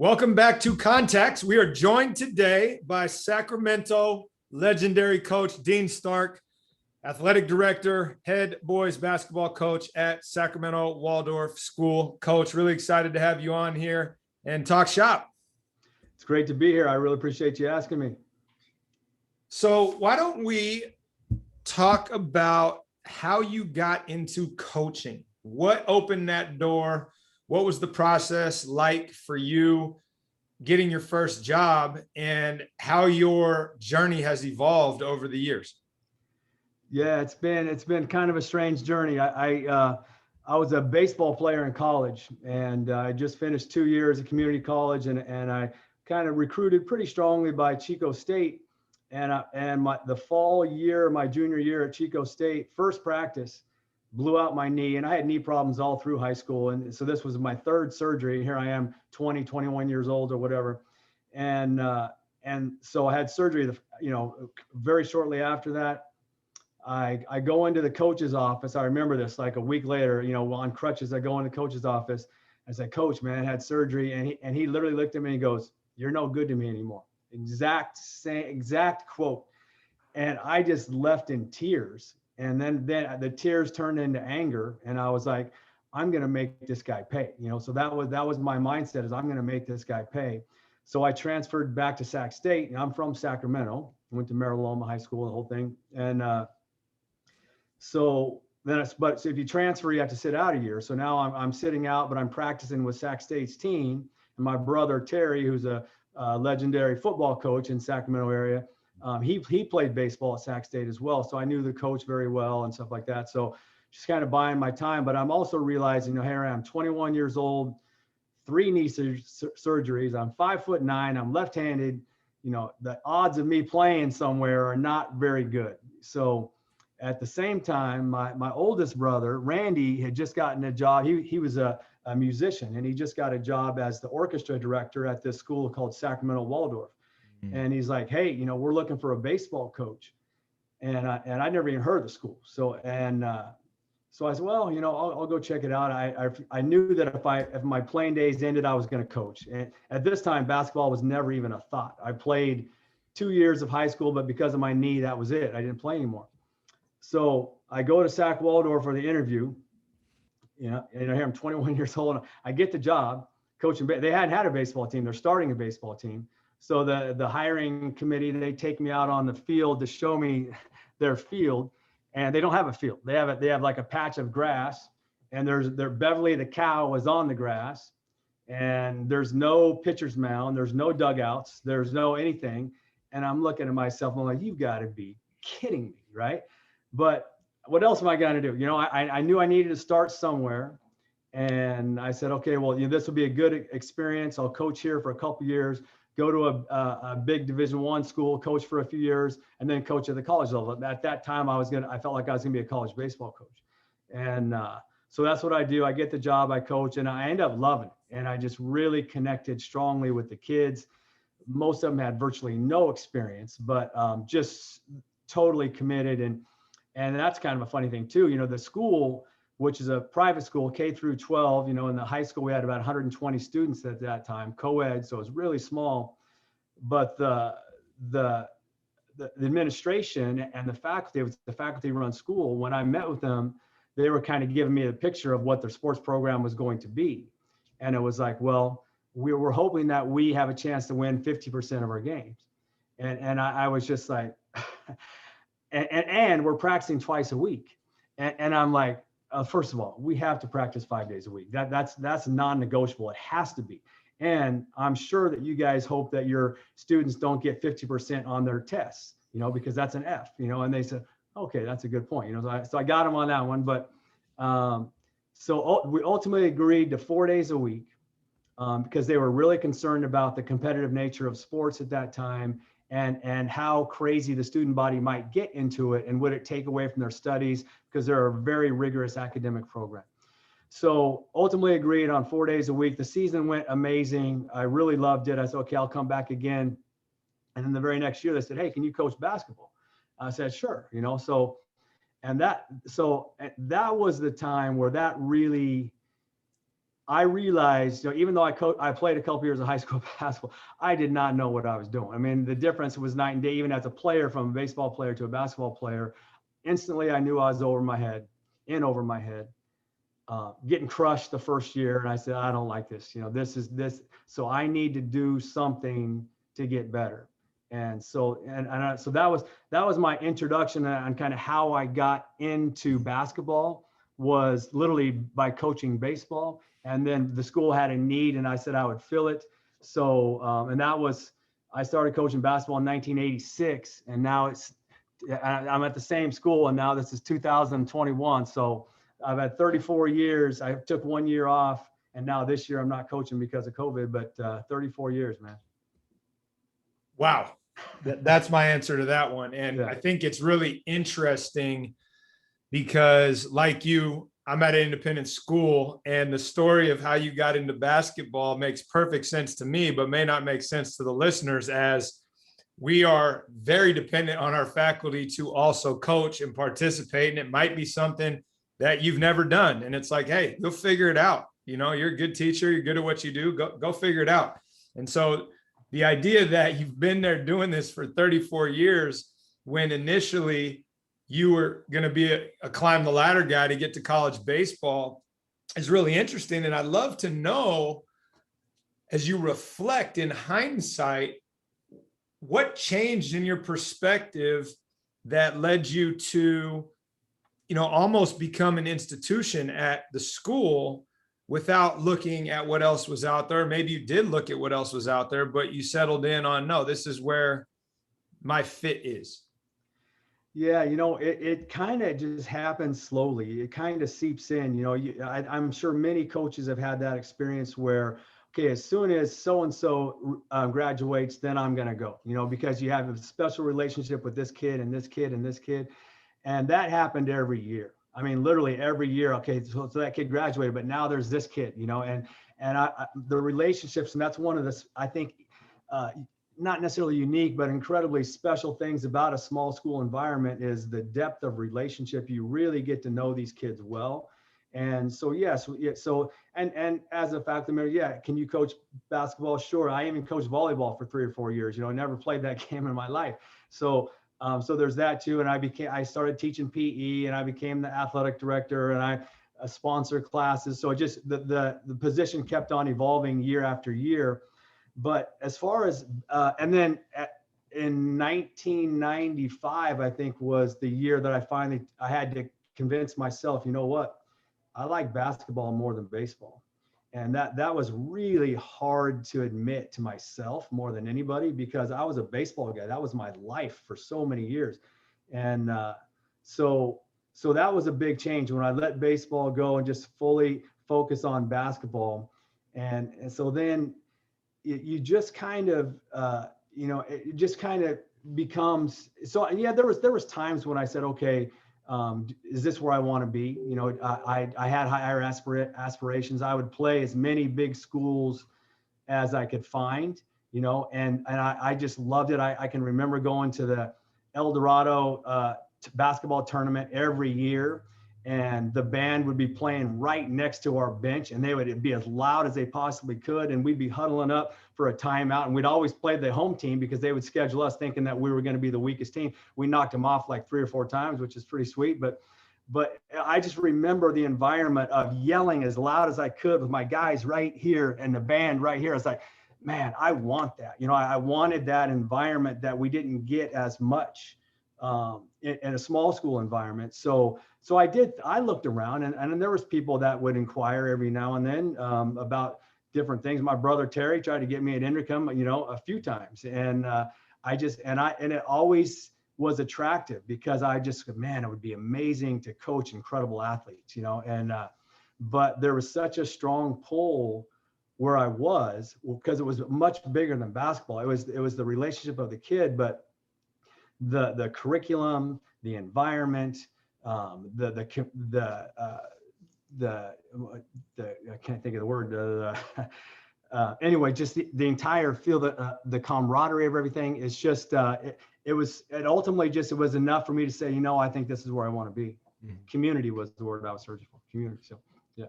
Welcome back to Context. We are joined today by Sacramento legendary coach Dean Stark, athletic director, head boys basketball coach at Sacramento Waldorf School. Coach, really excited to have you on here and talk shop. It's great to be here. I really appreciate you asking me. So why don't we talk about how you got into coaching? What opened that door? What was the process like for you getting your first job and how your journey has evolved over the years? Yeah, it's been kind of a strange journey. I was a baseball player in college, and I just finished 2 years at community college, and I kind of recruited pretty strongly by Chico State, and the fall year, my junior year at Chico State, first practice, blew out my knee, and I had knee problems all through high school. And so this was my third surgery. Here I am 21 years old or whatever. And so I had surgery, very shortly after that. I go into the coach's office. I remember this, like a week later, on crutches, I go into the coach's office. I said, "Coach, man, I had surgery." And he literally looked at me and goes, "You're no good to me anymore." Exact quote. And I just left in tears. And then the tears turned into anger. And I was like, I'm going to make this guy pay. So that was my mindset, is I'm going to make this guy pay. So I transferred back to Sac State, and I'm from Sacramento. I went to Mariloma High School, the whole thing. And so if you transfer, you have to sit out a year. So now I'm sitting out, but I'm practicing with Sac State's team. And my brother, Terry, who's a legendary football coach in Sacramento area, he played baseball at Sac State as well. So I knew the coach very well and stuff like that. So just kind of buying my time. But I'm also realizing, here I am, 21 years old, 3 knee surgeries. I'm 5'9". I'm left-handed. The odds of me playing somewhere are not very good. So at the same time, my oldest brother, Randy, had just gotten a job. He was a musician, and he just got a job as the orchestra director at this school called Sacramento Waldorf. And he's like, "Hey, we're looking for a baseball coach." And I never even heard of the school. So I said, "Well, I'll go check it out." I knew that if my playing days ended, I was going to coach. And at this time, basketball was never even a thought. I played 2 years of high school, but because of my knee, that was it. I didn't play anymore. So I go to Sac Waldorf for the interview. Here I'm 21 years old. I get the job coaching. They hadn't had a baseball team. They're starting a baseball team. So the hiring committee, they take me out on the field to show me their field, and they don't have a field. They have like a patch of grass, and their Beverly the cow was on the grass, and there's no pitcher's mound, there's no dugouts, there's no anything. And I'm looking at myself, I'm like, "You've got to be kidding me," right? But what else am I going to do? I knew I needed to start somewhere, and I said, okay, well, this will be a good experience. I'll coach here for a couple years. Go to a big Division I school, coach for a few years, and then coach at the college level. At that time, I felt like I was gonna be a college baseball coach. And so that's what I do. I get the job, I coach, and I end up loving it. And I just really connected strongly with the kids. Most of them had virtually no experience, but just totally committed. And that's kind of a funny thing too. The school, which is a private school, K through 12, in the high school, we had about 120 students at that time, co-ed, so it was really small. But the administration and the faculty, it was the faculty-run school, when I met with them, they were kind of giving me a picture of what their sports program was going to be. And it was like, well, we were hoping that we have a chance to win 50% of our games. And I was just like, and we're practicing twice a week. And I'm like, first of all, we have to practice 5 days a week. That's non-negotiable. It has to be. And I'm sure that you guys hope that your students don't get 50% on their tests, because that's an F, and they said, okay, that's a good point. So I got them on that one. But so we ultimately agreed to 4 days a week because they were really concerned about the competitive nature of sports at that time, and how crazy the student body might get into it, and would it take away from their studies, because they're a very rigorous academic program. So ultimately agreed on 4 days a week. The season went amazing. I really loved it. I said, okay, I'll come back again. And then the very next year they said, "Hey, can you coach basketball?" I said, "Sure." So that was the time where that really I realized, even though I played a couple years of high school basketball, I did not know what I was doing. I mean, the difference was night and day, even as a player, from a baseball player to a basketball player. Instantly, I knew I was over my head, over my head, getting crushed the first year. And I said, I don't like this. This is this. So I need to do something to get better. And so, so that was my introduction on kind of how I got into basketball, was literally by coaching baseball. And then the school had a need, and I said I would fill it. So, I started coaching basketball in 1986, and now I'm at the same school, and now this is 2021. So I've had 34 years. I took 1 year off, and now this year I'm not coaching because of COVID, but 34 years, man. Wow. That's my answer to that one. And Yeah. I think it's really interesting because, like you, I'm at an independent school, and the story of how you got into basketball makes perfect sense to me, but may not make sense to the listeners, as we are very dependent on our faculty to also coach and participate. And it might be something that you've never done. And it's like, hey, you'll figure it out. You're a good teacher. You're good at what you do. Go figure it out. And so the idea that you've been there doing this for 34 years, when initially you were going to be a climb the ladder guy to get to college baseball, is really interesting. And I'd love to know, as you reflect in hindsight, what changed in your perspective that led you to, almost become an institution at the school without looking at what else was out there. Maybe you did look at what else was out there, but you settled in on, no, this is where my fit is. Yeah, it kind of just happens slowly. It kind of seeps in. I'm sure many coaches have had that experience where, okay, as soon as so-and-so graduates, then I'm going to go, because you have a special relationship with this kid and this kid and this kid. And that happened every year. I mean, literally every year. Okay, so that kid graduated, but now there's this kid, and the relationships, and that's one of the, I think, not necessarily unique, but incredibly special things about a small school environment is the depth of relationship. You really get to know these kids well. And so, yes. So, and as a fact of the matter, yeah. Can you coach basketball? Sure. I even coached volleyball for 3 or 4 years, I never played that game in my life. So, so there's that too. And I started teaching PE, and I became the athletic director, and I sponsored classes. So just the position kept on evolving year after year. But as far as, and then in 1995, I think, was the year that I had to convince myself, you know what, I like basketball more than baseball. And that was really hard to admit to myself more than anybody, because I was a baseball guy. That was my life for so many years. And so that was a big change when I let baseball go and just fully focus on basketball. And so then you just kind of, it just kind of becomes, so yeah, there was times when I said, okay, is this where I want to be? I had higher aspirations. I would play as many big schools as I could find, and I just loved it. I can remember going to the El Dorado basketball tournament every year, and the band would be playing right next to our bench, and they would be as loud as they possibly could, and we'd be huddling up for a timeout, and we'd always play the home team because they would schedule us thinking that we were going to be the weakest team. We knocked them off like 3 or 4 times, which is pretty sweet. But I just remember the environment of yelling as loud as I could with my guys right here and the band right here. It's like, man, I want that. I wanted that environment that we didn't get as much in a small school environment. So I looked around, and there was people that would inquire every now and then about different things. My brother Terry tried to get me at Intercom, a few times, and it always was attractive, because I just, man, it would be amazing to coach incredible athletes, but there was such a strong pull where I was, because it was much bigger than basketball. It was the relationship of the kid, but the curriculum, the environment, the I can't think of the word. Anyway, just the entire feel, the camaraderie of everything is just, it was enough for me to say, I think this is where I want to be. Mm-hmm. Community was the word I was searching for. Community. So, yeah.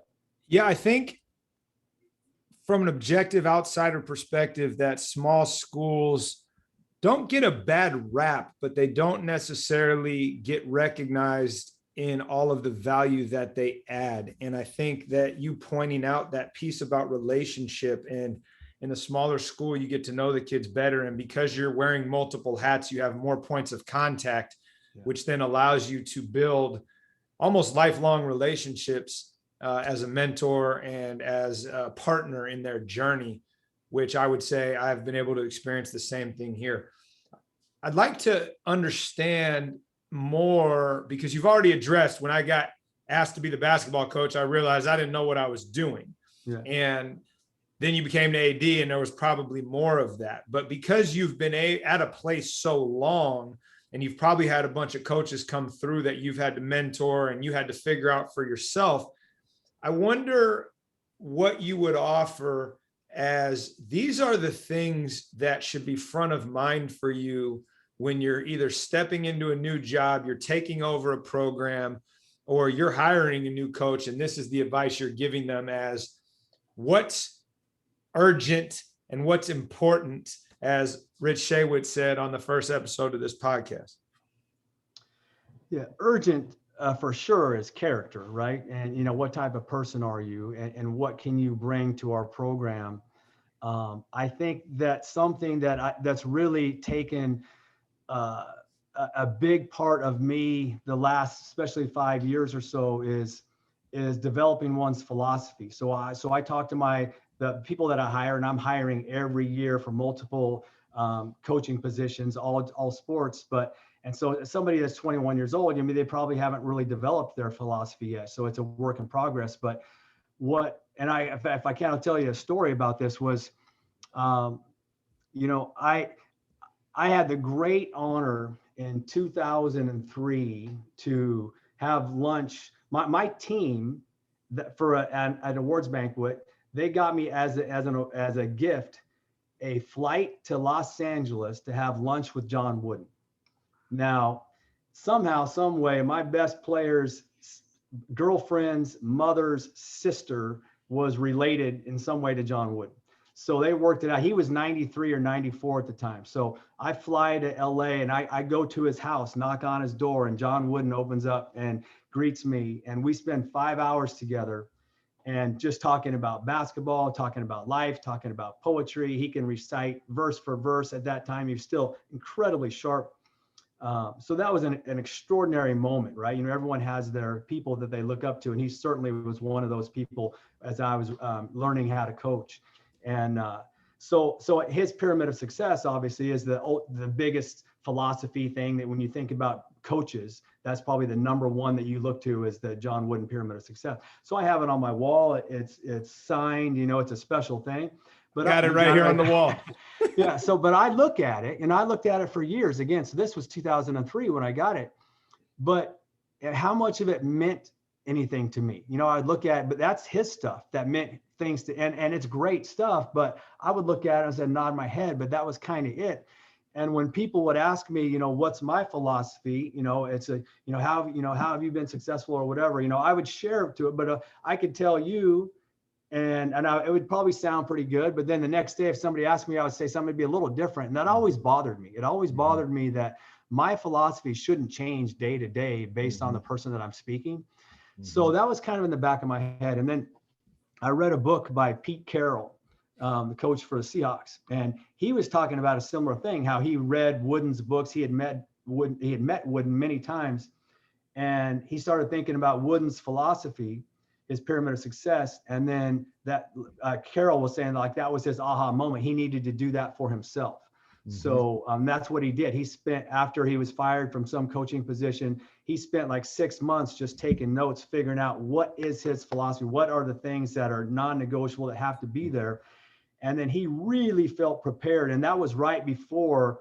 Yeah, I think from an objective outsider perspective that small schools don't get a bad rap, but they don't necessarily get recognized in all of the value that they add. And I think that you pointing out that piece about relationship, and in a smaller school, you get to know the kids better. And because you're wearing multiple hats, you have more points of contact, which then allows you to build almost lifelong relationships as a mentor and as a partner in their journey, which I would say I've been able to experience the same thing here. I'd like to understand more, because you've already addressed, when I got asked to be the basketball coach, I realized I didn't know what I was doing. Yeah. And then you became the AD, and there was probably more of that. But because you've been at a place so long, and you've probably had a bunch of coaches come through that you've had to mentor and you had to figure out for yourself, I wonder what you would offer as these are the things that should be front of mind for you when you're either stepping into a new job, you're taking over a program, or you're hiring a new coach. And this is the advice you're giving them as what's urgent and what's important, as Rich Shaywitz said on the first episode of this podcast. Yeah, urgent for sure is character, right? And, you know, what type of person are you, and what can you bring to our program? I think that something that's really taken a big part of me the last, especially 5 years or so, is developing one's philosophy. So I talk to the people that I hire, and I'm hiring every year for multiple coaching positions, all sports. And so somebody that's 21 years old, I mean, they probably haven't really developed their philosophy yet. So it's a work in progress. But if I can, I'll tell you a story about this. Was, you know, I had the great honor in 2003 to have lunch. My team, that for an awards banquet, they got me as a gift a flight to Los Angeles to have lunch with John Wooden. Now, somehow, some way, my best player's girlfriend's mother's sister was related in some way to John Wooden. So they worked it out. He was 93 or 94 at the time. So I fly to LA, and I go to his house, knock on his door, and John Wooden opens up and greets me. And we spend 5 hours together and just talking about basketball, talking about life, talking about poetry. He can recite verse for verse. At that time, he was still incredibly sharp. So that was an extraordinary moment, right? You know, everyone has their people that they look up to, and he certainly was one of those people as I was learning how to coach. And so his pyramid of success obviously is the biggest philosophy thing that when you think about coaches, that's probably the number one that you look to, is the John Wooden pyramid of success. So I have it on my wall. It's signed, you know, it's a special thing. But got it right here on the wall. Yeah. So, but I look at it, and I looked at it for years again. So this was 2003 when I got it, but how much of it meant anything to me? You know, I'd look at it, but that's his stuff that meant things to, and it's great stuff, but I would look at it and say, nod my head, but that was kind of it. And when people would ask me, you know, what's my philosophy, you know, it's how have you been successful or whatever, you know, I would share to it, but I could tell you, and it would probably sound pretty good, but then the next day, if somebody asked me, I would say something would be a little different. And that always bothered me. It always bothered me that my philosophy shouldn't change day to day based on the person that I'm speaking. So that was kind of in the back of my head. And then I read a book by Pete Carroll, the coach for the Seahawks, and he was talking about a similar thing, how he read Wooden's books. He had met Wooden many times, and he started thinking about Wooden's philosophy, his pyramid of success. And then that Carroll was saying, like, that was his aha moment. He needed to do that for himself. So that's what he did. He spent, after he was fired from some coaching position, he spent like 6 months just taking notes, figuring out what is his philosophy, what are the things that are non-negotiable that have to be there. And then he really felt prepared. And that was right before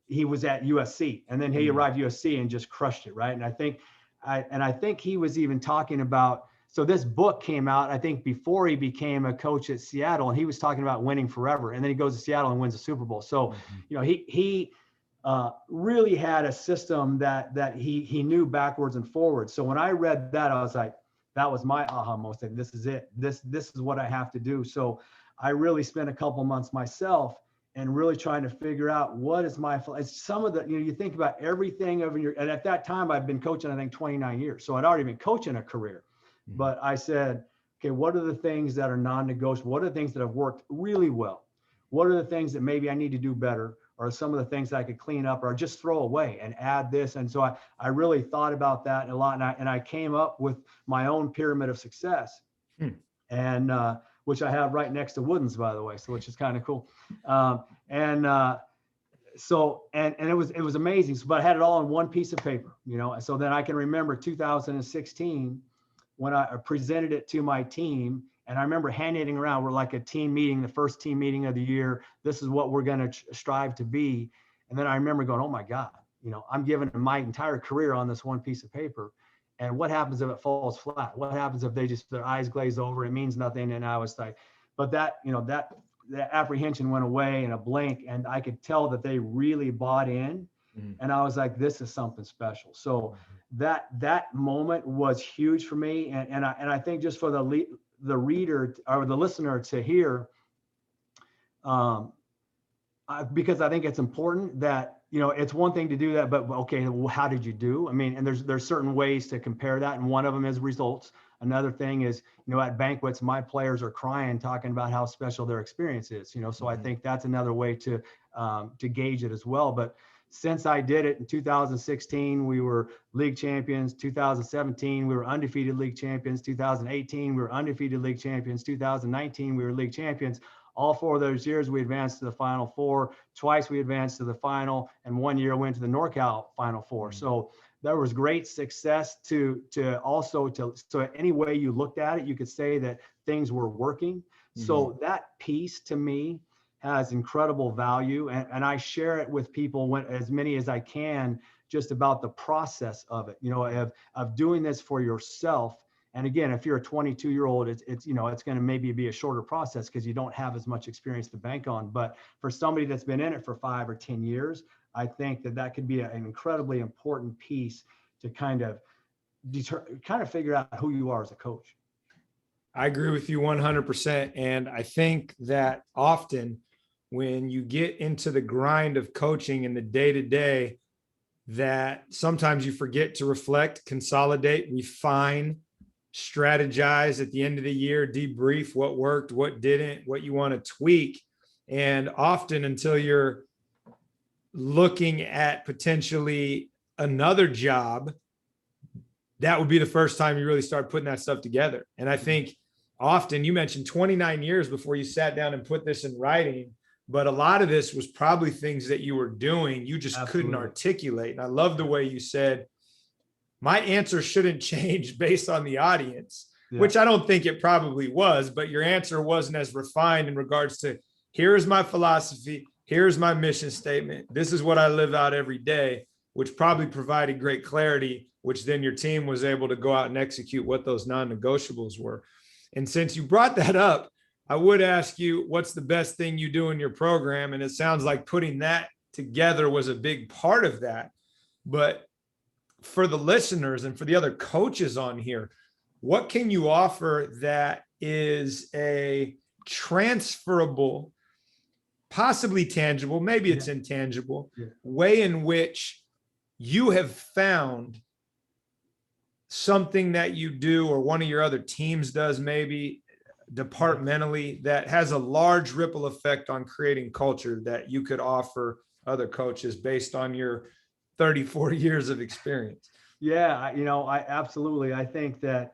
he was at USC. And then he arrived at USC and just crushed it, right? And I think he was even talking about, so this book came out, I think, before he became a coach at Seattle, and he was talking about winning forever. And then he goes to Seattle and wins the Super Bowl. So, you know, he really had a system that he knew backwards and forwards. So when I read that, I was like, that was my aha moment. Saying, this is it. This is what I have to do. So I really spent a couple months myself and really trying to figure out what is my, it's some of the, you think about everything over your, and at that time I've been coaching, I think 29 years. So I'd already been coaching a career, but I said, okay, what are the things that are non-negotiable? What are the things that have worked really well? What are the things that maybe I need to do better? Or some of the things that I could clean up or just throw away and add this. And so I really thought about that a lot. And I came up with my own pyramid of success. And which I have right next to Wooden's, by the way, so which is kind of cool. So it was amazing. So, but I had it all on one piece of paper, So then I can remember 2016 when I presented it to my team, and I remember handing it around. We're like a team meeting, the first team meeting of the year. This is what we're going to strive to be. And then I remember going, oh my God, I'm giving my entire career on this one piece of paper. And what happens if it falls flat? What happens if their eyes glaze over? It means nothing. And I was like, but that apprehension went away in a blink, and I could tell that they really bought in. And I was like, this is something special. So that moment was huge for me. And I think just for the reader or the listener to hear, because I think it's important that, it's one thing to do that, but okay, well, how did you do? I mean, and there's certain ways to compare that. And one of them is results. Another thing is, at banquets, my players are crying, talking about how special their experience is, so I think that's another way to gauge it as well. But since I did it in 2016, we were league champions. 2017, we were undefeated league champions. 2018, we were undefeated league champions. 2019, we were league champions. All 4 of those years, we advanced to the Final Four. Twice we advanced to the final, and 1 year went to the NorCal Final Four. So there was great success so any way you looked at it, you could say that things were working. So that piece to me has incredible value, and I share it with people as many as I can, just about the process of it, of doing this for yourself. And again, if you're a 22-year-old, it's going to maybe be a shorter process because you don't have as much experience to bank on. But for somebody that's been in it for 5 or 10 years, I think that could be an incredibly important piece to kind of figure out who you are as a coach. I agree with you 100%. And I think that often when you get into the grind of coaching in the day-to-day, that sometimes you forget to reflect, consolidate, refine, strategize at the end of the year, debrief what worked, what didn't, what you want to tweak. And often until you're looking at potentially another job, that would be the first time you really start putting that stuff together. And I think often, you mentioned 29 years before you sat down and put this in writing, but a lot of this was probably things that you were doing, you just couldn't articulate. And I love the way you said, my answer shouldn't change based on the audience, which I don't think it probably was, but your answer wasn't as refined in regards to, here's my philosophy, here's my mission statement, this is what I live out every day, which probably provided great clarity, which then your team was able to go out and execute what those non-negotiables were. And since you brought that up, I would ask you, what's the best thing you do in your program? And it sounds like putting that together was a big part of that. But for the listeners and for the other coaches on here, what can you offer that is a transferable, possibly tangible, maybe it's intangible, way in which you have found something that you do or one of your other teams does, maybe departmentally, that has a large ripple effect on creating culture that you could offer other coaches based on your 30, 40 years of experience? Yeah, I absolutely. I think that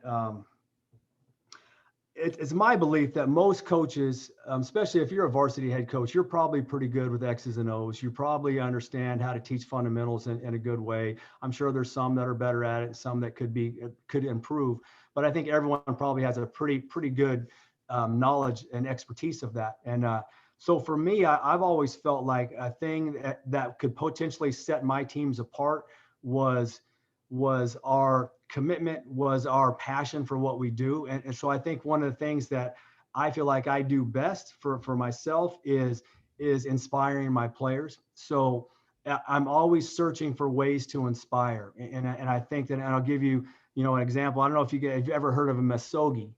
it's my belief that most coaches, especially if you're a varsity head coach, you're probably pretty good with X's and O's. You probably understand how to teach fundamentals in a good way. I'm sure there's some that are better at it, some that could improve. But I think everyone probably has a pretty good knowledge and expertise of that. And so for me, I've always felt like a thing that could potentially set my teams apart was our commitment, was our passion for what we do. And so I think one of the things that I feel like I do best for myself is inspiring my players. So I'm always searching for ways to inspire. And I think that, and I'll give you an example, I don't know if you've ever heard of a masogi.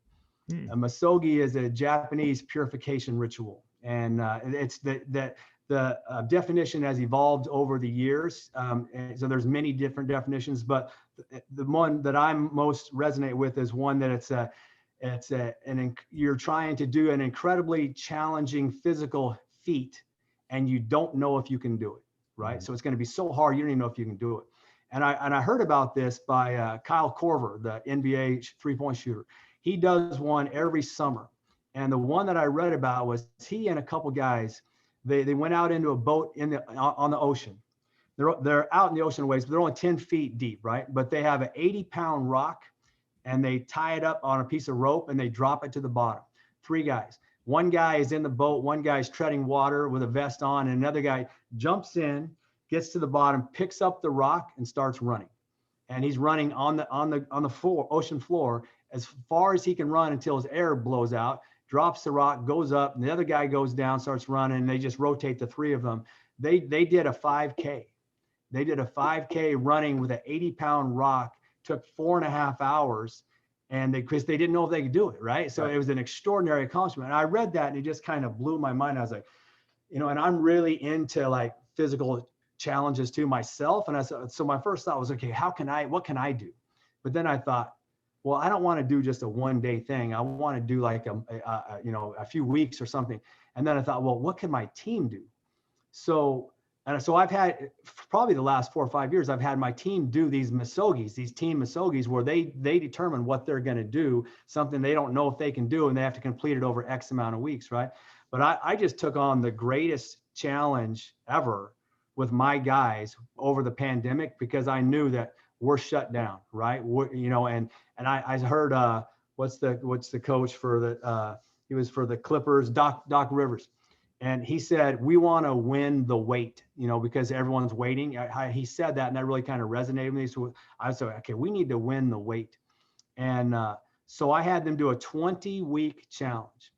Hmm. A masogi is a Japanese purification ritual, and it's the definition has evolved over the years. And so there's many different definitions, but the one that I'm most resonate with is one that you're trying to do an incredibly challenging physical feat, and you don't know if you can do it, right? So it's going to be so hard you don't even know if you can do it. And I heard about this by Kyle Korver, the NBA three-point shooter. He does one every summer. And the one that I read about was he and a couple guys, they went out into a boat on the ocean. They're out in the ocean waves, but they're only 10 feet deep, right? But they have an 80-pound rock, and they tie it up on a piece of rope and they drop it to the bottom. 3 guys. One guy is in the boat, one guy's treading water with a vest on, and another guy jumps in, gets to the bottom, picks up the rock and starts running. And he's running on the floor, ocean floor, as far as he can run until his air blows out, drops the rock, goes up, and the other guy goes down, starts running, and they just rotate the 3 of them. They did a 5K. They did a 5K running with an 80-pound rock, took 4.5 hours, and because they didn't know if they could do it, right? So it was an extraordinary accomplishment. And I read that and it just kind of blew my mind. I was like, and I'm really into like physical challenges to myself. And so my first thought was, okay, what can I do? But then I thought, well, I don't want to do just a one-day thing. I want to do like a few weeks or something. And then I thought, well, what can my team do? So I've had probably the last 4 or 5 years, I've had my team do these masogis, these team masogis, where they determine what they're going to do, something they don't know if they can do, and they have to complete it over X amount of weeks, right? But I just took on the greatest challenge ever with my guys over the pandemic, because I knew that we're shut down, right? And I heard what's the coach for the he was for the Clippers, Doc Rivers. And he said, we want to win the wait, because everyone's waiting. He said that, and that really kind of resonated with me. So I said, okay, we need to win the wait. And so I had them do a 20-week challenge.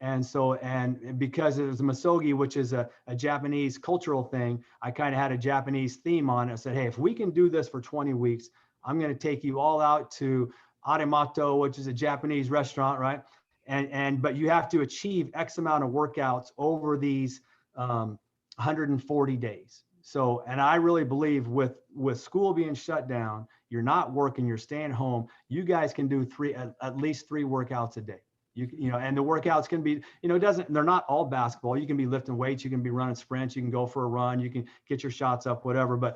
And because it was a masogi, which is a Japanese cultural thing, I kind of had a Japanese theme on it. I said, hey, if we can do this for 20 weeks, I'm going to take you all out to Arimato, which is a Japanese restaurant, right? But you have to achieve X amount of workouts over these 140 days. So, and I really believe with school being shut down, you're not working, you're staying home, you guys can do at least 3 workouts a day. And the workouts can be, they're not all basketball. You can be lifting weights, you can be running sprints, you can go for a run, you can get your shots up, whatever.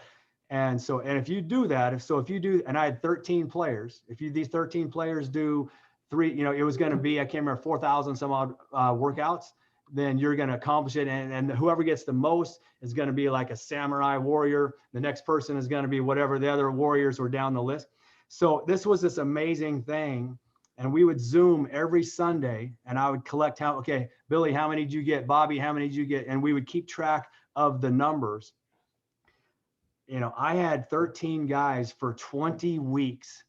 And if you do that, and I had 13 players, these 13 players do 3, it was going to be, I can't remember, 4,000 some odd workouts, then you're going to accomplish it. And whoever gets the most is going to be like a samurai warrior. The next person is going to be whatever the other warriors were down the list. So this was this amazing thing. And we would Zoom every Sunday, and I would collect okay, Billy, how many did you get? Bobby, how many did you get? And we would keep track of the numbers. I had 13 guys for 20 weeks,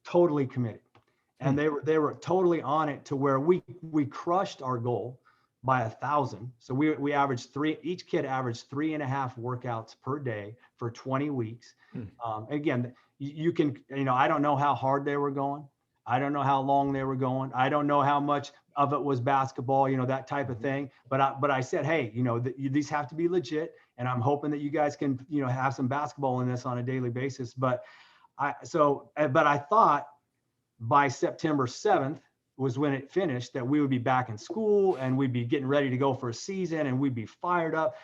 totally committed. And they were totally on it, to where we crushed our goal by 1,000. So we averaged 3, each kid averaged 3.5 workouts per day for 20 weeks. Again, you can, I don't know how hard they were going. I don't know how long they were going. I don't know how much of it was basketball, that type of thing. But I said, hey, these have to be legit. And I'm hoping that you guys can, have some basketball in this on a daily basis. But I thought by September 7th was when it finished, that we would be back in school and we'd be getting ready to go for a season and we'd be fired up.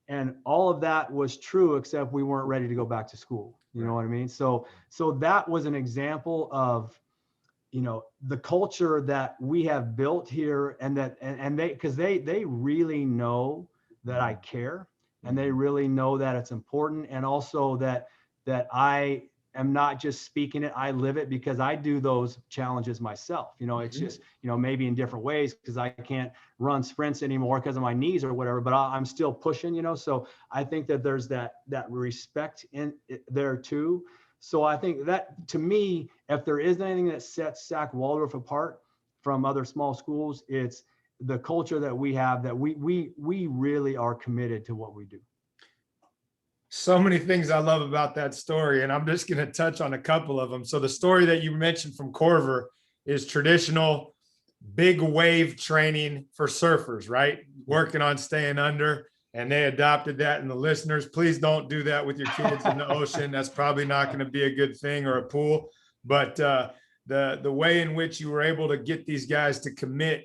And all of that was true, except we weren't ready to go back to school. You know what I mean? So that was an example of, the culture that we have built here, and because they really know that I care, and they really know that it's important. And also that I am not just speaking it, I live it, because I do those challenges myself. It's just, maybe in different ways, because I can't run sprints anymore because of my knees or whatever, but I'm still pushing, so I think that there's that respect in there too. So I think that, to me, if there is anything that sets Sac Waldorf apart from other small schools, it's the culture that we have, that we really are committed to what we do. So many things I love about that story, and I'm just going to touch on a couple of them. So the story that you mentioned from Corver is traditional big wave training for surfers, right? Working on staying under, and they adopted that. And the listeners, please don't do that with your kids in the ocean. That's probably not going to be a good thing, or a pool. But the way in which you were able to get these guys to commit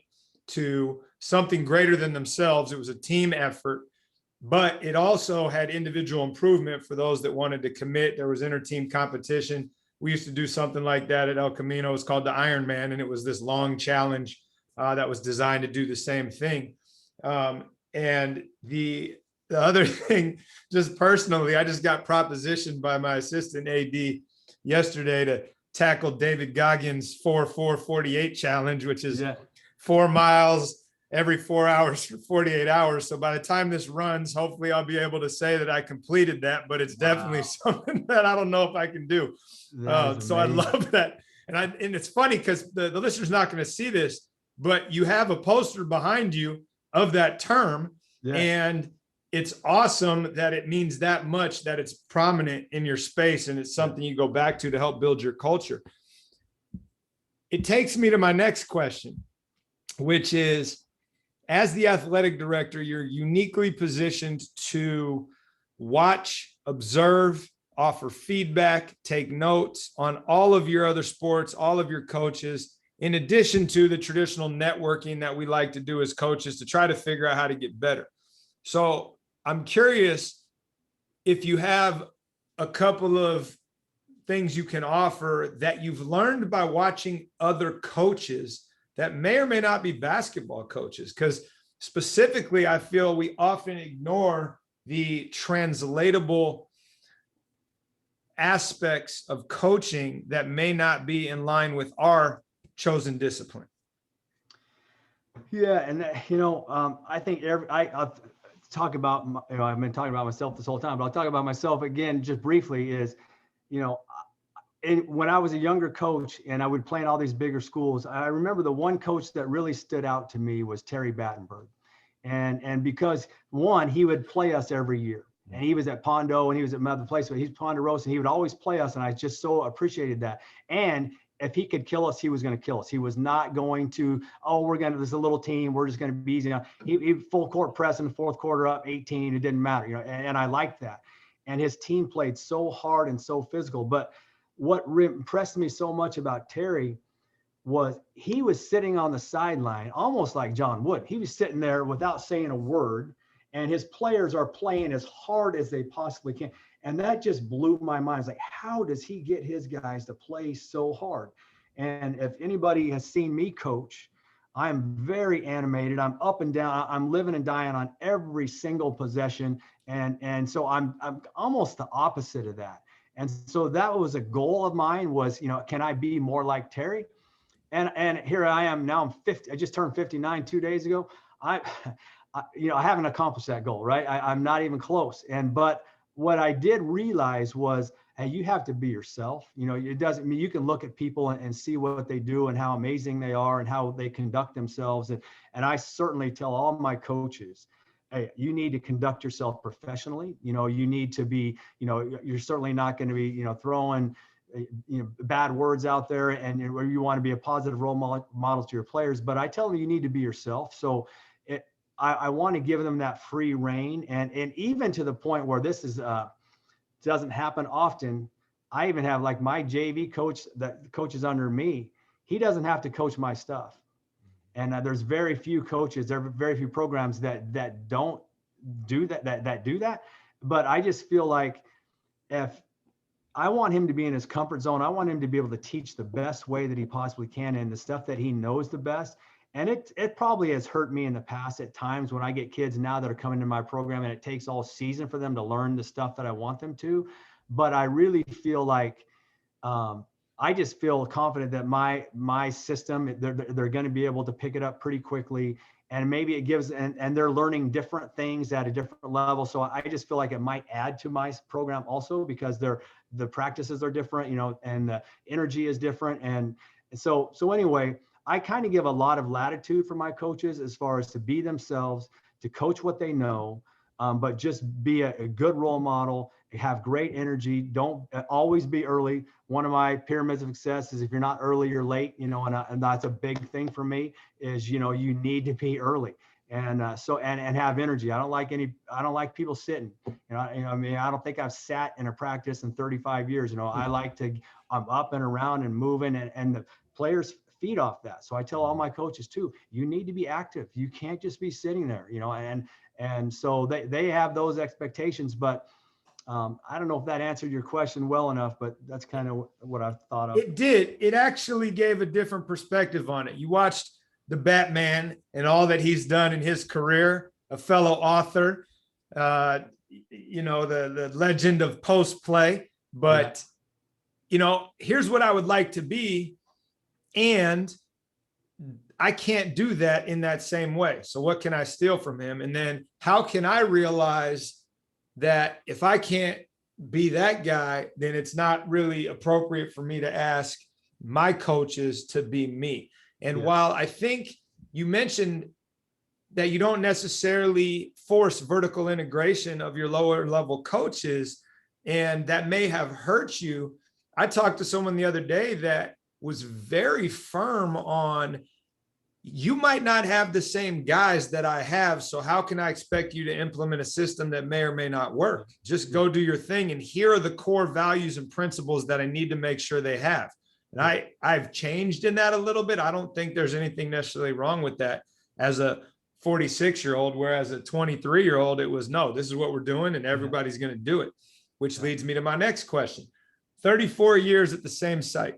to something greater than themselves, it was a team effort. But it also had individual improvement for those that wanted to commit. There was inter-team competition. We used to do something like that at El Camino. It's called the Ironman, and it was this long challenge that was designed to do the same thing. And the other thing, just personally, I just got propositioned by my assistant AD yesterday to tackle David Goggins' 4-4-48 challenge, which is 4 miles every 4 hours for 48 hours. So by the time this runs, hopefully I'll be able to say that I completed that, but it's definitely something that I don't know if I can do. So I love that. And it's funny because the listener's not going to see this, but you have a poster behind you of that term. And it's awesome that it means that much, that it's prominent in your space, and it's something you go back to help build your culture. It takes me to my next question, which is, as the athletic director, you're uniquely positioned to watch, observe, offer feedback, take notes on all of your other sports, all of your coaches, in addition to the traditional networking that we like to do as coaches to try to figure out how to get better. So I'm curious if you have a couple of things you can offer that you've learned by watching other coaches that may or may not be basketball coaches, because specifically, I feel we often ignore the translatable aspects of coaching that may not be in line with our chosen discipline. Yeah, and I think I'll talk about, I've been talking about myself this whole time, but I'll talk about myself again just briefly. Is, when I was a younger coach and I would play in all these bigger schools, I remember the one coach that really stood out to me was Terry Battenberg. And because, one, he would play us every year, and he was at Pondo and he was at another place, but he's Ponderosa, and he would always play us. And I just so appreciated that. And if he could kill us, he was going to kill us. He was not going to, this is a little team, we're just going to be easy. He full court press in the fourth quarter up 18. It didn't matter, and I liked that. And his team played so hard and so physical. But what impressed me so much about Terry was he was sitting on the sideline, almost like John Wood. He was sitting there without saying a word, and his players are playing as hard as they possibly can. And that just blew my mind. It's like, how does he get his guys to play so hard? And if anybody has seen me coach, I'm very animated. I'm up and down. I'm living and dying on every single possession. And so I'm almost the opposite of that. And so that was a goal of mine was, can I be more like Terry? And here I am now. I'm 50. I just turned 59 2 days ago. I haven't accomplished that goal, right? I'm not even close. But what I did realize was, hey, you have to be yourself. It doesn't mean you can look at people and see what they do and how amazing they are and how they conduct themselves. And I certainly tell all my coaches, hey, you need to conduct yourself professionally. You need to be, you're certainly not going to be, throwing, bad words out there, and you want to be a positive role model to your players. But I tell them you need to be yourself. So I want to give them that free reign, and even to the point where this is doesn't happen often. I even have like my JV coach that coaches under me. He doesn't have to coach my stuff. And there's very few coaches, there are very few programs that don't do that do that. But I just feel like if I want him to be in his comfort zone, I want him to be able to teach the best way that he possibly can and the stuff that he knows the best. And it probably has hurt me in the past at times when I get kids now that are coming to my program and it takes all season for them to learn the stuff that I want them to. But I really feel like I just feel confident that my system, they're going to be able to pick it up pretty quickly. And maybe it gives, and they're learning different things at a different level. So I just feel like it might add to my program also because the practices are different, and the energy is different. And so anyway, I kind of give a lot of latitude for my coaches as far as to be themselves, to coach what they know, but just be a good role model have great energy. Don't always be early. One of my pyramids of success is if you're not early, you're late, and that's a big thing for me is, you need to be early. And and have energy. I don't like people sitting, I mean, I don't think I've sat in a practice in 35 years. I'm up and around and moving, and the players feed off that. So I tell all my coaches too, you need to be active. You can't just be sitting there, and so they have those expectations, but I don't know if that answered your question well enough, but that's kind of what I've thought of. It did. It actually gave a different perspective on it. You watched the Batman and all that he's done in his career, a fellow author, the legend of post play. But, here's what I would like to be. And I can't do that in that same way. So what can I steal from him? And then how can I realize that if I can't be that guy, then it's not really appropriate for me to ask my coaches to be me. And while I think you mentioned that you don't necessarily force vertical integration of your lower level coaches, and that may have hurt you, I talked to someone the other day that was very firm on, you might not have the same guys that I have, so how can I expect you to implement a system that may or may not work? Just go do your thing, and here are the core values and principles that I need to make sure they have. And I've changed in that a little bit. I don't think there's anything necessarily wrong with that as a 46-year-old, whereas a 23-year-old, it was, no, this is what we're doing and everybody's going to do it, which leads me to my next question. 34 years at the same site.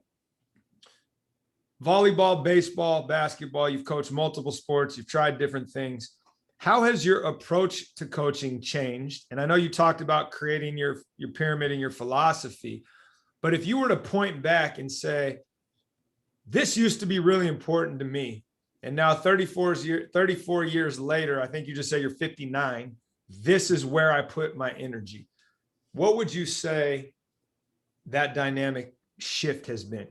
Volleyball, baseball, basketball, you've coached multiple sports, you've tried different things. How has your approach to coaching changed? And I know you talked about creating your pyramid and your philosophy, but if you were to point back and say, this used to be really important to me, and now 34 years later, I think you just say you're 59, this is where I put my energy. What would you say that dynamic shift has been?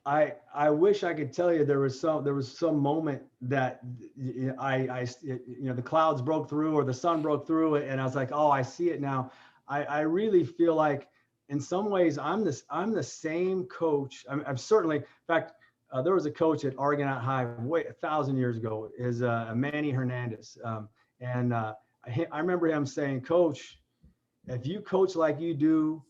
I wish I could tell you there was some moment that the clouds broke through or the sun broke through and I was like, oh, I see it now. I really feel like in some ways I'm the same coach. I'm certainly, in fact, there was a coach at Argonaut High 1,000 years ago, is Manny Hernandez. I remember him saying, Coach, if you coach like you do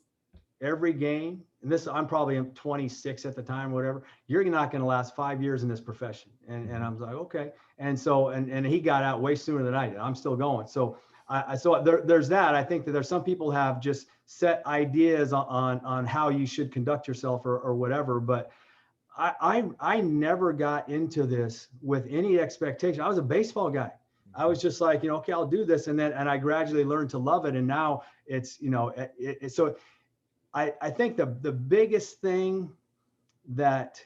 every game, and I'm probably 26 at the time, whatever, you're not going to last 5 years in this profession. And I was like, okay. And so, and he got out way sooner than I did. I'm still going. So there's that. I think that there's some people have just set ideas on how you should conduct yourself or whatever. But I never got into this with any expectation. I was a baseball guy. I was just like, okay, I'll do this. And I gradually learned to love it. And now it's, so I think the biggest thing that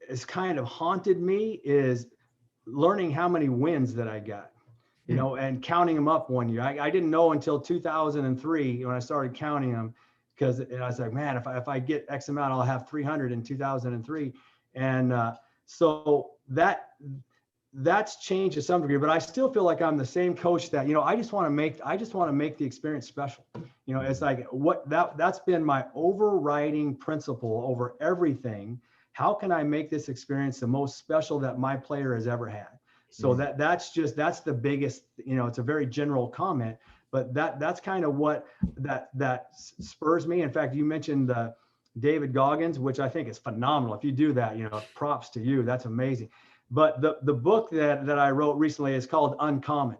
has kind of haunted me is learning how many wins that I got, and counting them up one year. I didn't know until 2003 when I started counting them, because I was like, man, if I get X amount, I'll have 300 in 2003. And so that's changed to some degree, but I still feel like I'm the same coach that, I just want to make the experience special. It's like that's been my overriding principle over everything. How can I make this experience the most special that my player has ever had? So that's the biggest, it's a very general comment, but that's kind of what that spurs me. In fact, you mentioned David Goggins, which I think is phenomenal. If you do that, props to you. That's amazing. But the book that I wrote recently is called Uncommon.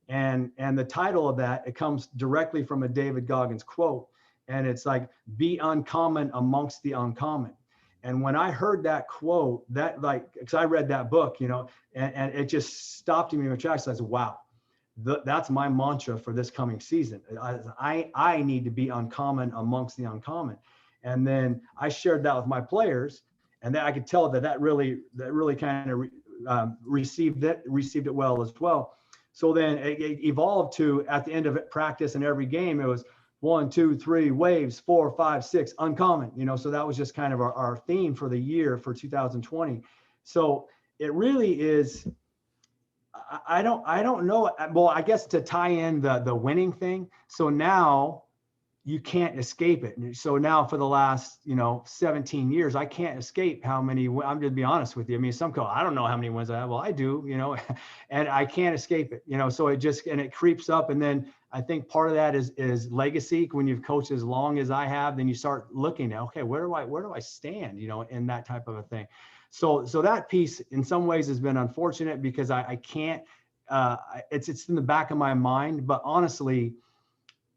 And the title of that, it comes directly from a David Goggins quote. And it's like, be uncommon amongst the uncommon. And when I heard that quote, because I read that book, and it just stopped me in my tracks. I said, wow, that's my mantra for this coming season. I need to be uncommon amongst the uncommon. And then I shared that with my players. And then I could tell that really kind of received it well as well. So then it evolved to, at the end of practice and every game, it was 1, 2, 3 waves, 4, 5, 6 uncommon. So that was just kind of our theme for the year for 2020. So it really is. I don't know. Well, I guess to tie in the winning thing. So now you can't escape it. So now for the last, 17 years, I can't escape how many, I'm just be honest with you. I mean, some coach, I don't know how many wins I have. Well, I do, and I can't escape it, so it creeps up. And then I think part of that is legacy. When you've coached as long as I have, then you start looking at, okay, where do I stand, in that type of a thing. So that piece in some ways has been unfortunate because I can't, it's in the back of my mind, but honestly,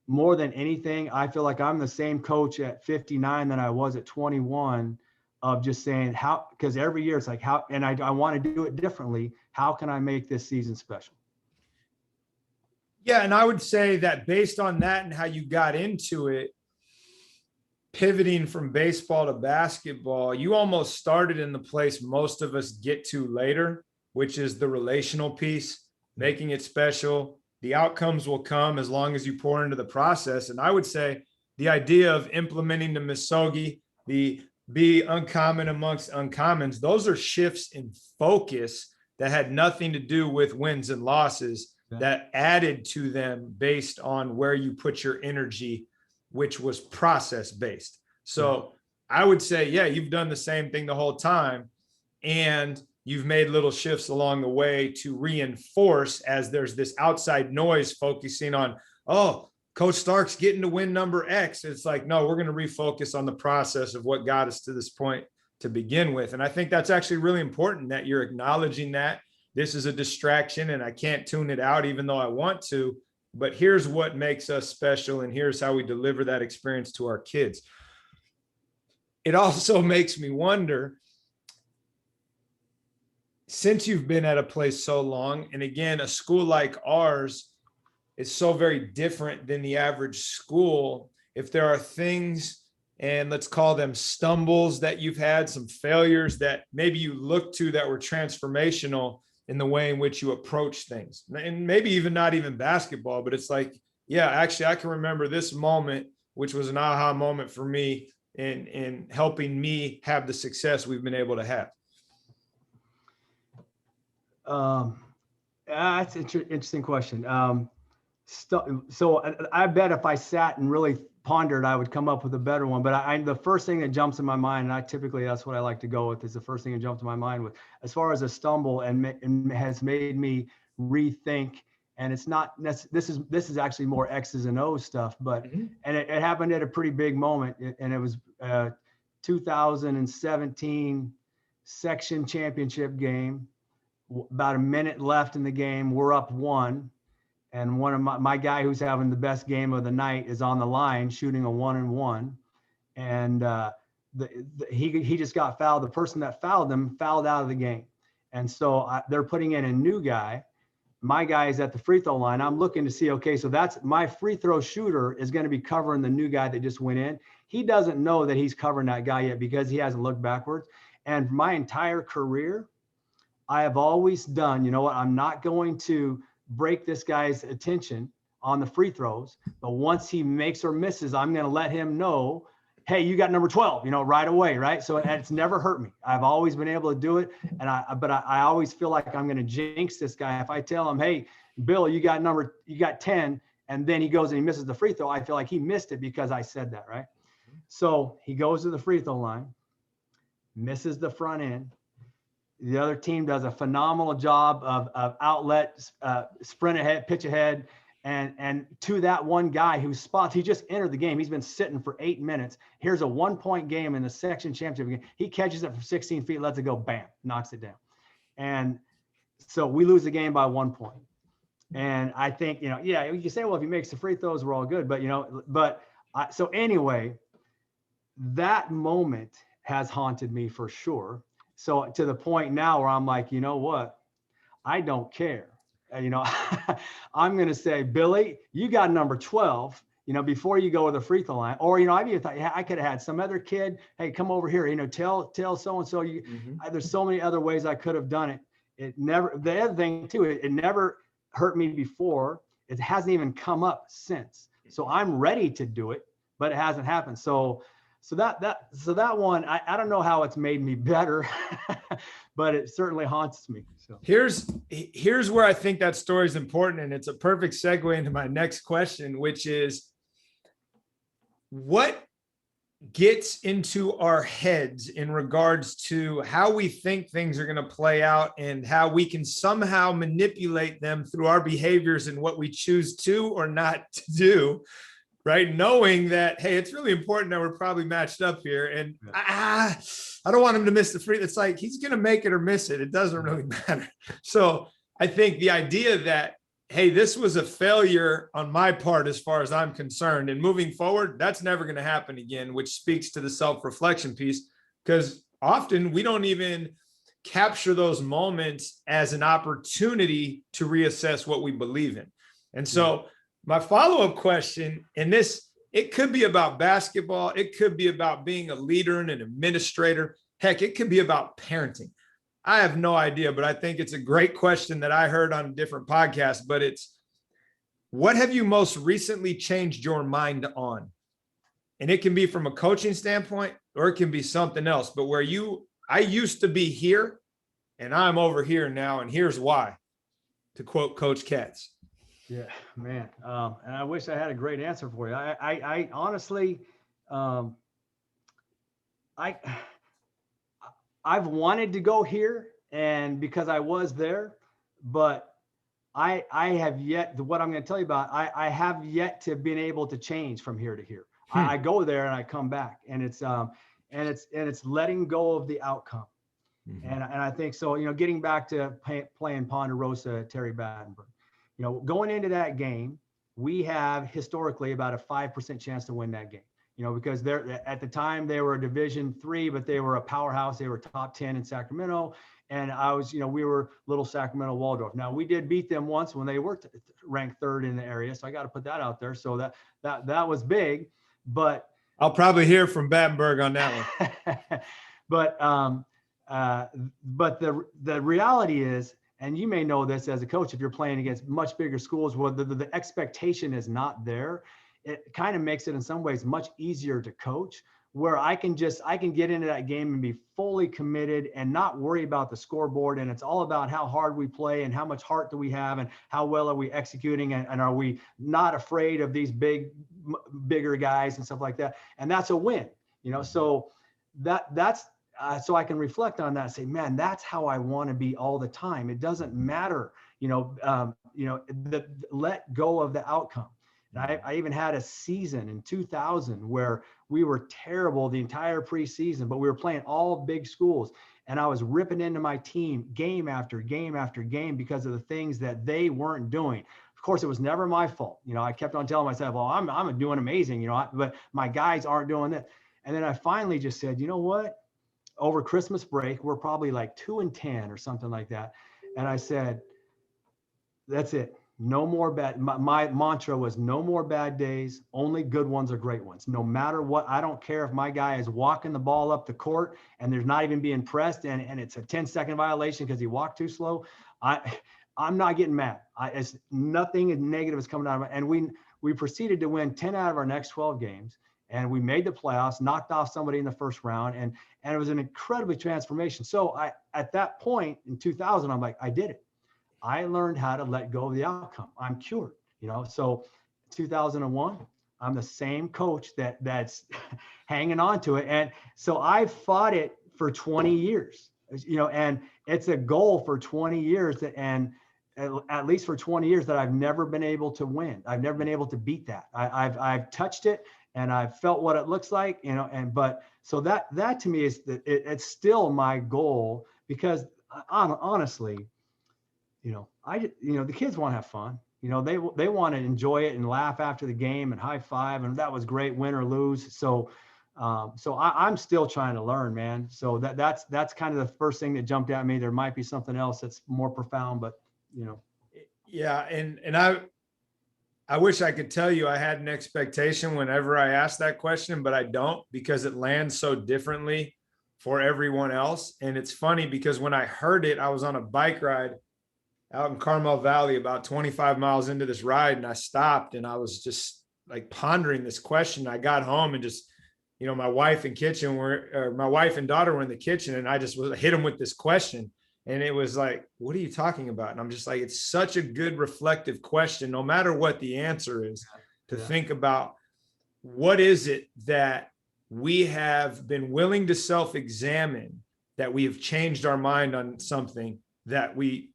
more than anything, I feel like I'm the same coach at 59 than I was at 21 of just saying how, because every year it's like how, and I want to do it differently. How can I make this season special? Yeah. And I would say that based on that and how you got into it, pivoting from baseball to basketball, you almost started in the place most of us get to later, which is the relational piece, making it special. The outcomes will come as long as you pour into the process. And I would say the idea of implementing the Misogi, the be uncommon amongst uncommons, those are shifts in focus that had nothing to do with wins and losses, that added to them based on where you put your energy, which was process based. So I would say, yeah, you've done the same thing the whole time. And you've made little shifts along the way to reinforce as there's this outside noise focusing on, oh, Coach Stark's getting to win number X. It's like, no, we're going to refocus on the process of what got us to this point to begin with. And I think that's actually really important that you're acknowledging that this is a distraction and I can't tune it out even though I want to, but here's what makes us special and here's how we deliver that experience to our kids. It also makes me wonder, since you've been at a place so long, and again, a school like ours is so very different than the average school, if there are things, and let's call them stumbles that you've had, some failures that maybe you look to that were transformational in the way in which you approach things, and maybe even not even basketball, but it's like, yeah, actually, I can remember this moment, which was an aha moment for me in helping me have the success we've been able to have. That's an interesting question. So I bet if I sat and really pondered, I would come up with a better one. But the first thing that jumps in my mind, and I typically, that's what I like to go with, is the first thing that jumps in my mind with, as far as a stumble and has made me rethink. And it's not, this is actually more X's and O's stuff, but, and it happened at a pretty big moment. And it was 2017 section championship game. About a minute left in the game, we're up 1. And one of my guy who's having the best game of the night is on the line shooting a 1-and-1. And he just got fouled. The person that fouled him fouled out of the game. And so they're putting in a new guy. My guy is at the free throw line. I'm looking to see, okay, so that's my free throw shooter is going to be covering the new guy that just went in. He doesn't know that he's covering that guy yet because he hasn't looked backwards. And my entire career, I have always done, you know what, I'm not going to break this guy's attention on the free throws, but once he makes or misses, I'm going to let him know, hey, you got number 12, right away, right? So it's never hurt me. I've always been able to do it. But I always feel like I'm going to jinx this guy. If I tell him, hey, Bill, you got 10, and then he goes and he misses the free throw, I feel like he missed it because I said that, right? So he goes to the free throw line, misses the front end. The other team does a phenomenal job of outlet, sprint ahead, pitch ahead. And to that one guy who spots, he just entered the game. He's been sitting for 8 minutes. Here's a 1-point game in the section championship game. He catches it from 16 feet, lets it go, bam, knocks it down. And so we lose the game by 1 point. And I think, yeah, you can say, well, if he makes the free throws, we're all good. But, so anyway, that moment has haunted me for sure. So to the point now where I'm like, you know what? I don't care. I'm going to say, Billy, you got number 12, before you go to the free throw line. Or, I even thought, I could have had some other kid, hey, come over here, tell so-and-so there's so many other ways I could have done it. The other thing too, it never hurt me before. It hasn't even come up since. So I'm ready to do it, but it hasn't happened. So so that one, I don't know how it's made me better, but it certainly haunts me. So here's where I think that story is important, and it's a perfect segue into my next question, which is what gets into our heads in regards to how we think things are going to play out and how we can somehow manipulate them through our behaviors and what we choose to or not to do, right? Knowing that, hey, it's really important that we're probably matched up here. And I don't want him to miss the free. It's like, he's going to make it or miss it. It doesn't really matter. So I think the idea that, hey, this was a failure on my part as far as I'm concerned, and moving forward, that's never going to happen again, which speaks to the self-reflection piece, because often we don't even capture those moments as an opportunity to reassess what we believe in. And so my follow-up question, and this, it could be about basketball, it could be about being a leader and an administrator, heck, it could be about parenting. I have no idea, but I think it's a great question that I heard on a different podcast, but it's, what have you most recently changed your mind on? And it can be from a coaching standpoint, or it can be something else, but where I used to be here and I'm over here now, and here's why, to quote Coach Katz. Yeah, man. And I wish I had a great answer for you. I honestly, I've wanted to go here, and because I was there, but I have yet, what I'm going to tell you about, I have yet to been able to change from here to here. I go there and I come back, and it's letting go of the outcome. Mm-hmm. And I think so, getting back to playing Ponderosa, Terry Battenberg, going into that game, we have historically about a 5% chance to win that game. Because at the time they were a Division III, but they were a powerhouse. They were top 10 in Sacramento. And we were little Sacramento Waldorf. Now, we did beat them once when they were ranked third in the area. So I got to put that out there. So that was big, but I'll probably hear from Battenberg on that one. But the reality is, and you may know this as a coach, if you're playing against much bigger schools, where the expectation is not there, it kind of makes it in some ways much easier to coach, where I can get into that game and be fully committed and not worry about the scoreboard. And it's all about how hard we play and how much heart do we have and how well are we executing, and are we not afraid of these bigger guys and stuff like that. And that's a win, so that's so I can reflect on that and say, man, that's how I want to be all the time. It doesn't matter, let go of the outcome. I even had a season in 2000 where we were terrible the entire preseason, but we were playing all big schools. And I was ripping into my team game after game after game because of the things that they weren't doing. Of course, it was never my fault. I kept on telling myself, well, I'm doing amazing, but my guys aren't doing that. And then I finally just said, you know what? Over Christmas break, we're probably like 2-10 or something like that. And I said, that's it. No more bad. My mantra was no more bad days. Only good ones are great ones. No matter what, I don't care if my guy is walking the ball up the court and there's not even being pressed and it's a 10-second violation because he walked too slow. I'm not getting mad. It's nothing negative is coming out of it. And we proceeded to win 10 out of our next 12 games. And we made the playoffs, knocked off somebody in the first round. And it was an incredibly transformation. So at that point in 2000, I'm like, I did it. I learned how to let go of the outcome. I'm cured, So 2001, I'm the same coach that's hanging on to it. And so I fought it for 20 years, and it's a goal for 20 years and at least for 20 years that I've never been able to win. I've never been able to beat that. I've touched it and I've felt what it looks like, but so that to me is it's still my goal, because honestly, the kids want to have fun. They want to enjoy it and laugh after the game and high five, and that was great, win or lose. So I'm still trying to learn, man. So that's kind of the first thing that jumped at me. There might be something else that's more profound, but Yeah. And I wish I could tell you I had an expectation whenever I asked that question, but I don't, because it lands so differently for everyone else. And it's funny because when I heard it, I was on a bike ride out in Carmel Valley, about 25 miles into this ride. And I stopped and I was just like pondering this question. I got home and just my wife and my wife and daughter were in the kitchen, and I just hit them with this question. And it was like, what are you talking about? And I'm just like, it's such a good reflective question, no matter what the answer is, to think about what is it that we have been willing to self-examine, that we have changed our mind on something that we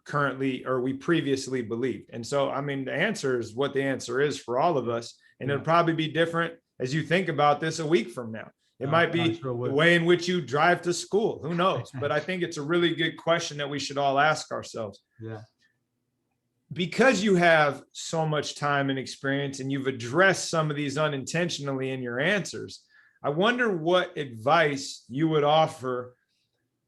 previously believed. And so, I mean, the answer is what the answer is for all of us. And it'll probably be different as you think about this a week from now. It might be the way in which you drive to school. Who knows? But I think it's a really good question that we should all ask ourselves. Yeah. Because you have so much time and experience, and you've addressed some of these unintentionally in your answers, I wonder what advice you would offer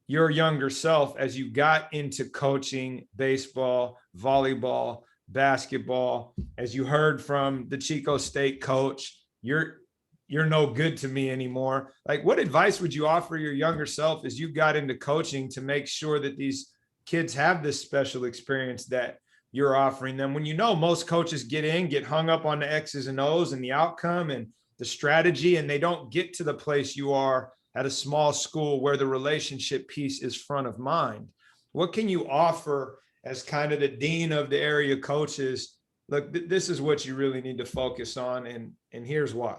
your younger self as you got into coaching baseball, volleyball, basketball. As you heard from the Chico State coach, you're no good to me anymore. Like, what advice would you offer your younger self as you got into coaching to make sure that these kids have this special experience that you're offering them, when most coaches get hung up on the X's and O's and the outcome and the strategy, and they don't get to the place you are at a small school where the relationship piece is front of mind? What can you offer as kind of the dean of the area coaches? Look, this is what you really need to focus on, and here's why.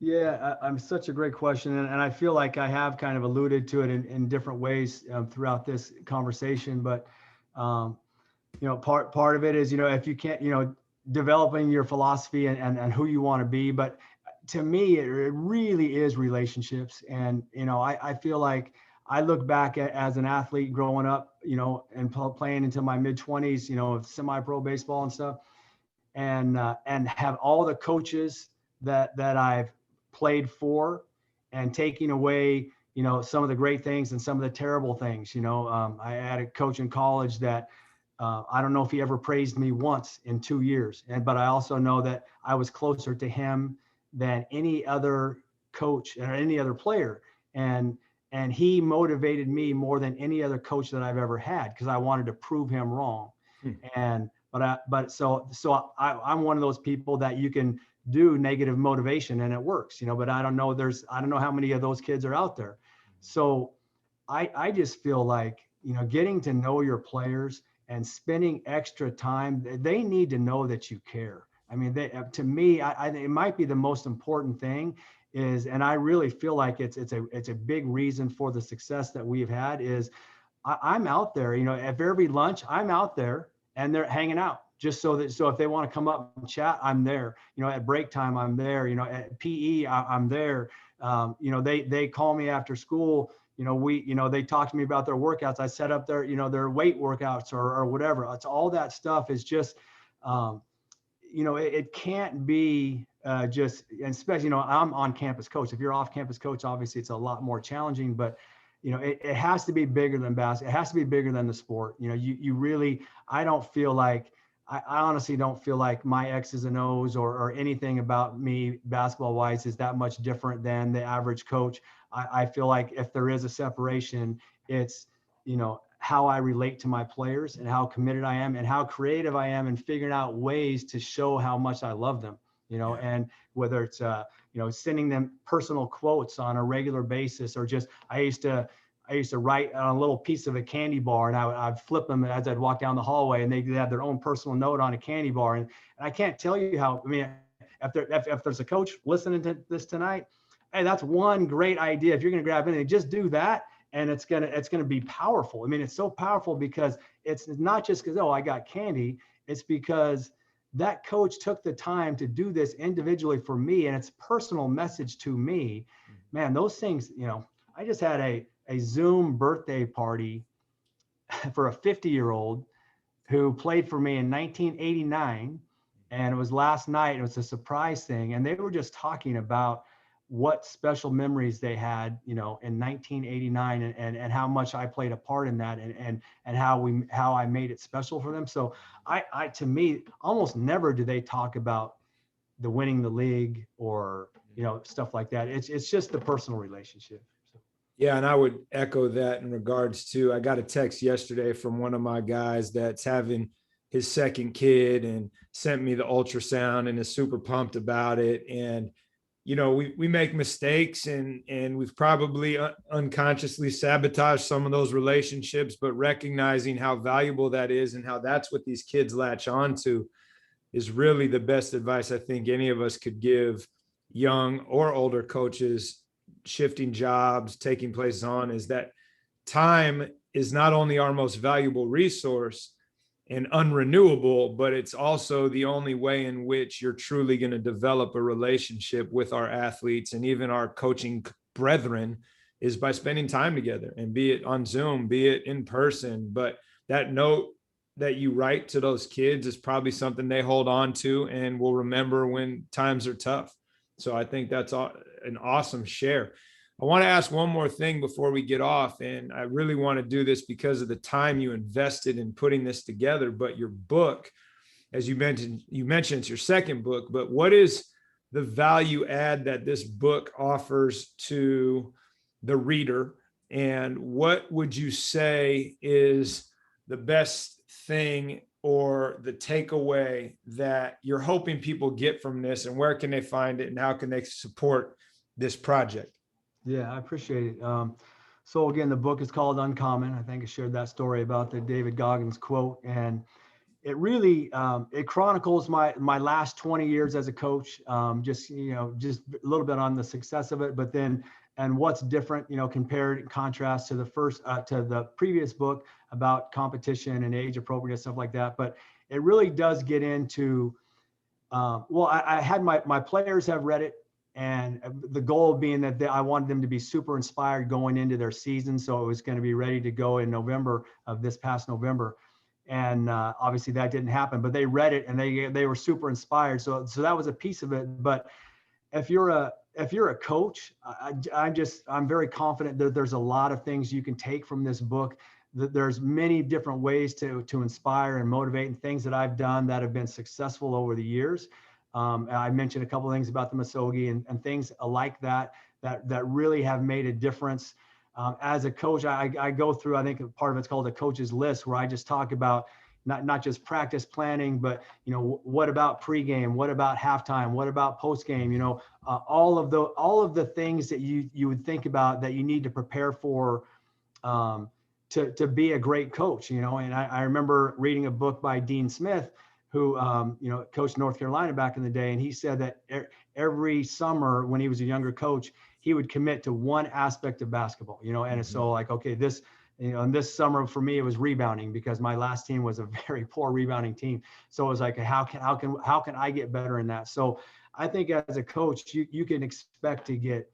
Yeah, I'm such a great question. And I feel like I have kind of alluded to it in different ways throughout this conversation. But, part of it is, if you can't, developing your philosophy and who you want to be. But to me, it really is relationships. And, I feel like I look back as an athlete growing up, and playing into my mid-20s, semi-pro baseball and stuff, and have all the coaches that I've played for, and taking away, some of the great things and some of the terrible things. I had a coach in college that I don't know if he ever praised me once in 2 years. But I also know that I was closer to him than any other coach or any other player. And he motivated me more than any other coach that I've ever had, because I wanted to prove him wrong. I'm one of those people that you can do negative motivation and it works, but I don't know how many of those kids are out there. So I just feel like, getting to know your players and spending extra time, they need to know that you care. I mean, to me, it might be the most important thing is, and I really feel like it's a big reason for the success that we've had is I'm out there, at every lunch, I'm out there and they're hanging out. Just so if they want to come up and chat, I'm there. At break time, I'm there. At PE, I'm there. They call me after school. They talk to me about their workouts. I set up their weight workouts or whatever. It's all that stuff is just, it can't be just, and especially, I'm on campus coach. If you're off campus coach, obviously it's a lot more challenging, but it has to be bigger than basketball. It has to be bigger than the sport. You really, I honestly don't feel like my X's and O's or anything about me basketball wise is that much different than the average coach. I feel like if there is a separation, it's, how I relate to my players and how committed I am and how creative I am in figuring out ways to show how much I love them, and whether it's, sending them personal quotes on a regular basis, or just, I used to write on a little piece of a candy bar, and I'd flip them as I'd walk down the hallway, and they'd have their own personal note on a candy bar. And I can't tell you how, if there's a coach listening to this tonight, hey, that's one great idea. If you're going to grab anything, just do that. And it's going to be powerful. It's so powerful because it's not just because, I got candy. It's because that coach took the time to do this individually for me. And it's a personal message to me, man, those things, I just had a Zoom birthday party for a 50-year-old who played for me in 1989. And it was last night. It was a surprise thing. And they were just talking about what special memories they had, in 1989 and how much I played a part in that and how I made it special for them. So to me, almost never do they talk about the winning the league or, stuff like that. It's just the personal relationship. Yeah, and I would echo that in regards to, I got a text yesterday from one of my guys that's having his second kid and sent me the ultrasound and is super pumped about it. And we make mistakes, and we've probably unconsciously sabotaged some of those relationships, but recognizing how valuable that is and how that's what these kids latch on to is really the best advice I think any of us could give young or older coaches shifting jobs, taking places on, is that time is not only our most valuable resource and unrenewable, but it's also the only way in which you're truly going to develop a relationship with our athletes and even our coaching brethren, is by spending time together, and be it on Zoom, be it in person. But that note that you write to those kids is probably something they hold on to and will remember when times are tough. So I think that's an awesome share. I want to ask one more thing before we get off, and I really want to do this because of the time you invested in putting this together. But your book, as you mentioned it's your second book, but what is the value add that this book offers to the reader? And what would you say is the best thing or the takeaway that you're hoping people get from this, and where can they find it, and how can they support this project? Yeah, I appreciate it. So again, the book is called Uncommon. I think I shared that story about the David Goggins quote, and it really it chronicles my last 20 years as a coach. Just just a little bit on the success of it, but then and what's different, compared in contrast to the previous book about competition and age appropriate stuff like that. But it really does get into I had my players have read it. And the goal being that I wanted them to be super inspired going into their season. So it was going to be ready to go in November of this past November. And obviously that didn't happen, but they read it and they were super inspired. So that was a piece of it. But if you're a coach, I'm very confident that there's a lot of things you can take from this book. That there's many different ways to inspire and motivate, and things that I've done that have been successful over the years. I mentioned a couple of things about the Masogi and things like that really have made a difference. As a coach, I go through, I think part of it's called a coach's list, where I just talk about not just practice planning, but what about pregame, what about halftime, what about postgame, all of the things that you would think about that you need to prepare for to be a great coach. And I remember reading a book by Dean Smith, who coached North Carolina back in the day, and he said that every summer when he was a younger coach, he would commit to one aspect of basketball. And it's so like, okay, this and this summer for me it was rebounding, because my last team was a very poor rebounding team. So it was like, how can I get better in that? So I think as a coach, you can expect to get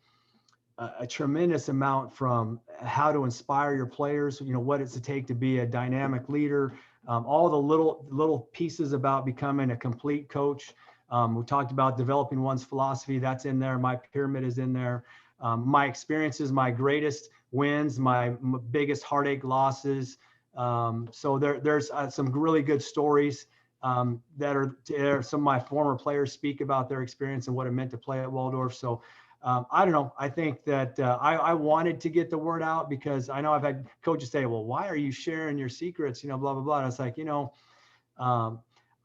a tremendous amount from how to inspire your players, what it's to take to be a dynamic leader, all the little pieces about becoming a complete coach. We talked about developing one's philosophy. That's in there. My pyramid is in there. My experiences, my greatest wins, my biggest heartache losses. So there's some really good stories that are some of my former players speak about their experience and what it meant to play at Waldorf. So I don't know. I think that I wanted to get the word out, because I know I've had coaches say, well, why are you sharing your secrets? Blah, blah, blah. And it's like,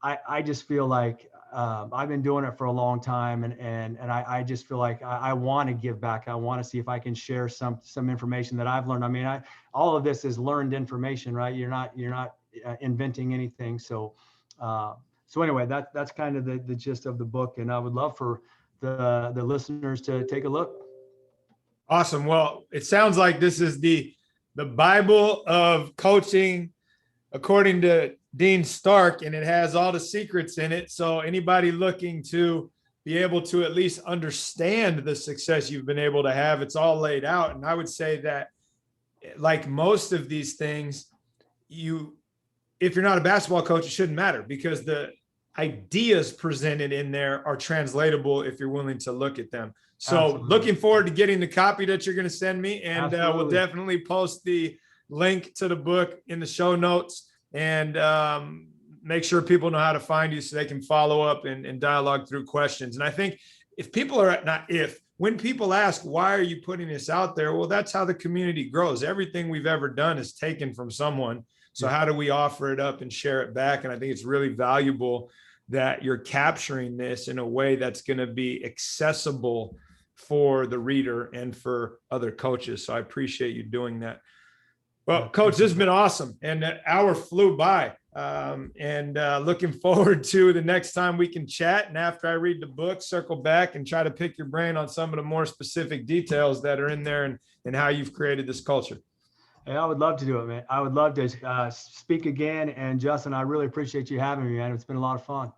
I just feel like I've been doing it for a long time. And I just feel like I want to give back. I want to see if I can share some information that I've learned. I mean, all of this is learned information, right? You're not inventing anything. So anyway, that's kind of the gist of the book. And I would love for the listeners to take a look. Awesome. Well, it sounds like this is the Bible of coaching, according to Dean Stark, and it has all the secrets in it. So anybody looking to be able to at least understand the success you've been able to have, it's all laid out. And I would say that, like most of these things, if you're not a basketball coach, it shouldn't matter, because the ideas presented in there are translatable if you're willing to look at them. So absolutely. Looking forward to getting the copy that you're going to send me, and we'll definitely post the link to the book in the show notes, and make sure people know how to find you so they can follow up and dialogue through questions. And I think when people ask, why are you putting this out there? Well, that's how the community grows. Everything we've ever done is taken from someone. So how do we offer it up and share it back? And I think it's really valuable that you're capturing this in a way that's going to be accessible for the reader and for other coaches. So I appreciate you doing that. Well, Coach, this has been awesome. And that hour flew by. Looking forward to the next time we can chat. And after I read the book, circle back and try to pick your brain on some of the more specific details that are in there and how you've created this culture. Hey, I would love to do it, man. I would love to speak again. And Justin, I really appreciate you having me, man. It's been a lot of fun.